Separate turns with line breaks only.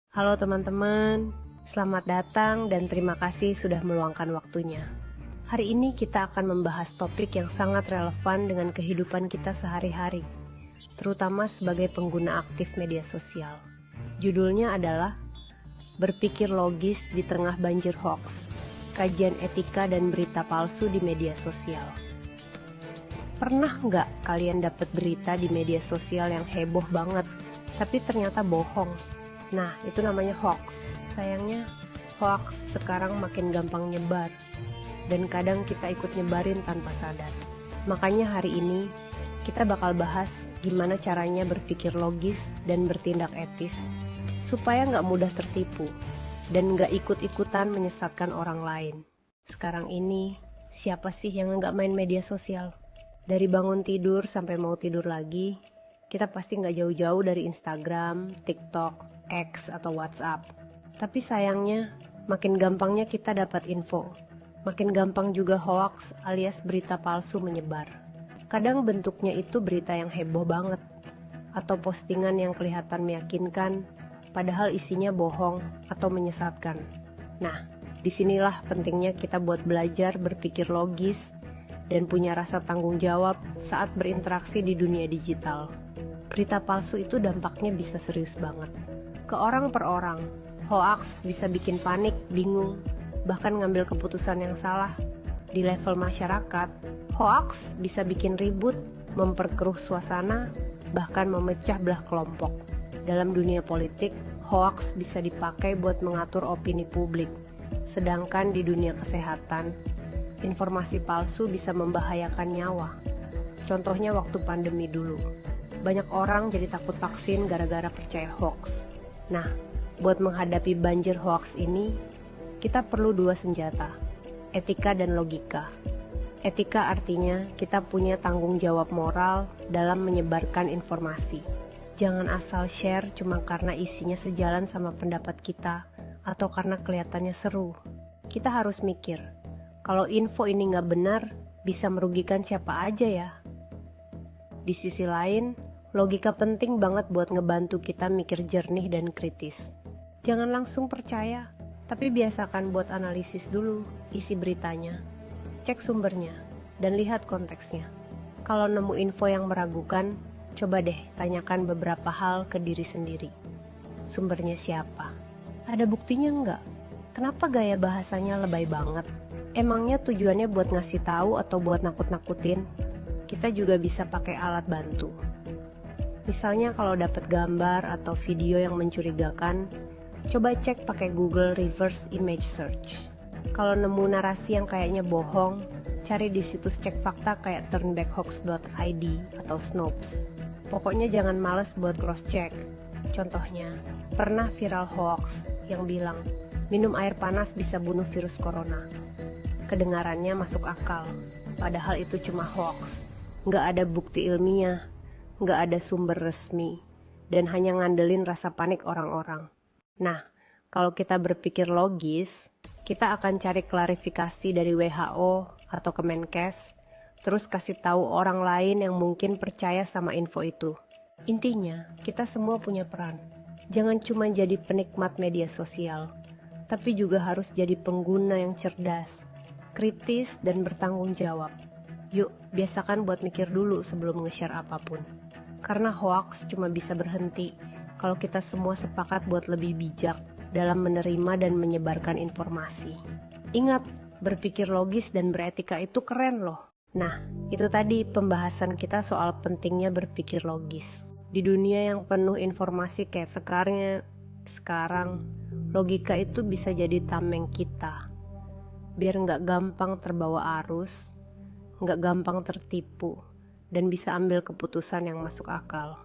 Halo teman-teman, selamat datang dan terima kasih sudah meluangkan waktunya. Hari ini kita akan membahas topik yang sangat relevan dengan kehidupan kita sehari-hari, terutama sebagai pengguna aktif media sosial. Judulnya adalah Berpikir Logis di Tengah Banjir Hoax, Kajian Etika dan Berita Palsu di Media Sosial. Pernah nggak kalian dapat berita di media sosial yang heboh banget, tapi ternyata bohong? Nah, itu namanya hoax. Sayangnya, hoax sekarang makin gampang nyebar, dan kadang kita ikut nyebarin tanpa sadar. Makanya hari ini, kita bakal bahas gimana caranya berpikir logis dan bertindak etis, supaya nggak mudah tertipu, dan nggak ikut-ikutan menyesatkan orang lain. Sekarang ini, siapa sih yang nggak main media sosial? Dari bangun tidur sampai mau tidur lagi, kita pasti nggak jauh-jauh dari Instagram, TikTok, X atau WhatsApp. Tapi sayangnya, makin gampangnya kita dapat info, makin gampang juga hoax alias berita palsu menyebar. Kadang bentuknya itu berita yang heboh banget, atau postingan yang kelihatan meyakinkan, padahal isinya bohong atau menyesatkan. Nah, disinilah pentingnya kita buat belajar berpikir logis dan punya rasa tanggung jawab saat berinteraksi di dunia digital. Berita palsu itu dampaknya bisa serius banget. Ke orang per orang, hoax bisa bikin panik, bingung, bahkan ngambil keputusan yang salah. Di level masyarakat, hoax bisa bikin ribut, memperkeruh suasana, bahkan memecah belah kelompok. Dalam dunia politik, hoax bisa dipakai buat mengatur opini publik. Sedangkan di dunia kesehatan, informasi palsu bisa membahayakan nyawa. Contohnya waktu pandemi dulu. Banyak orang jadi takut vaksin gara-gara percaya hoax. Nah, buat menghadapi banjir hoax ini, kita perlu dua senjata, etika dan logika. Etika artinya kita punya tanggung jawab moral dalam menyebarkan informasi. Jangan asal share cuma karena isinya sejalan sama pendapat kita atau karena kelihatannya seru. Kita harus mikir, kalau info ini nggak benar, bisa merugikan siapa aja ya. Di sisi lain, logika penting banget buat ngebantu kita mikir jernih dan kritis. Jangan langsung percaya, tapi biasakan buat analisis dulu isi beritanya. Cek sumbernya, dan lihat konteksnya. Kalau nemu info yang meragukan, coba deh tanyakan beberapa hal ke diri sendiri. Sumbernya siapa? Ada buktinya nggak? Kenapa gaya bahasanya lebay banget? Emangnya tujuannya buat ngasih tahu atau buat nakut-nakutin? Kita juga bisa pakai alat bantu. Misalnya kalau dapat gambar atau video yang mencurigakan, coba cek pakai Google Reverse Image Search. Kalau nemu narasi yang kayaknya bohong, cari di situs cek fakta kayak turnbackhoax.id atau Snopes. Pokoknya jangan males buat cross-check. Contohnya, pernah viral hoax yang bilang, minum air panas bisa bunuh virus corona. Kedengarannya masuk akal, padahal itu cuma hoax. Nggak ada bukti ilmiah, nggak ada sumber resmi, dan hanya ngandelin rasa panik orang-orang. Nah, kalau kita berpikir logis, kita akan cari klarifikasi dari WHO atau Kemenkes, terus kasih tahu orang lain yang mungkin percaya sama info itu. Intinya, kita semua punya peran. Jangan cuma jadi penikmat media sosial, tapi juga harus jadi pengguna yang cerdas, kritis, dan bertanggung jawab. Yuk, biasakan buat mikir dulu sebelum nge-share apapun. Karena hoax cuma bisa berhenti kalau kita semua sepakat buat lebih bijak dalam menerima dan menyebarkan informasi. Ingat, berpikir logis dan beretika itu keren loh. Nah, itu tadi pembahasan kita soal pentingnya berpikir logis. Di dunia yang penuh informasi kayak sekarang, logika itu bisa jadi tameng kita. Biar nggak gampang terbawa arus, nggak gampang tertipu, dan bisa ambil keputusan yang masuk akal.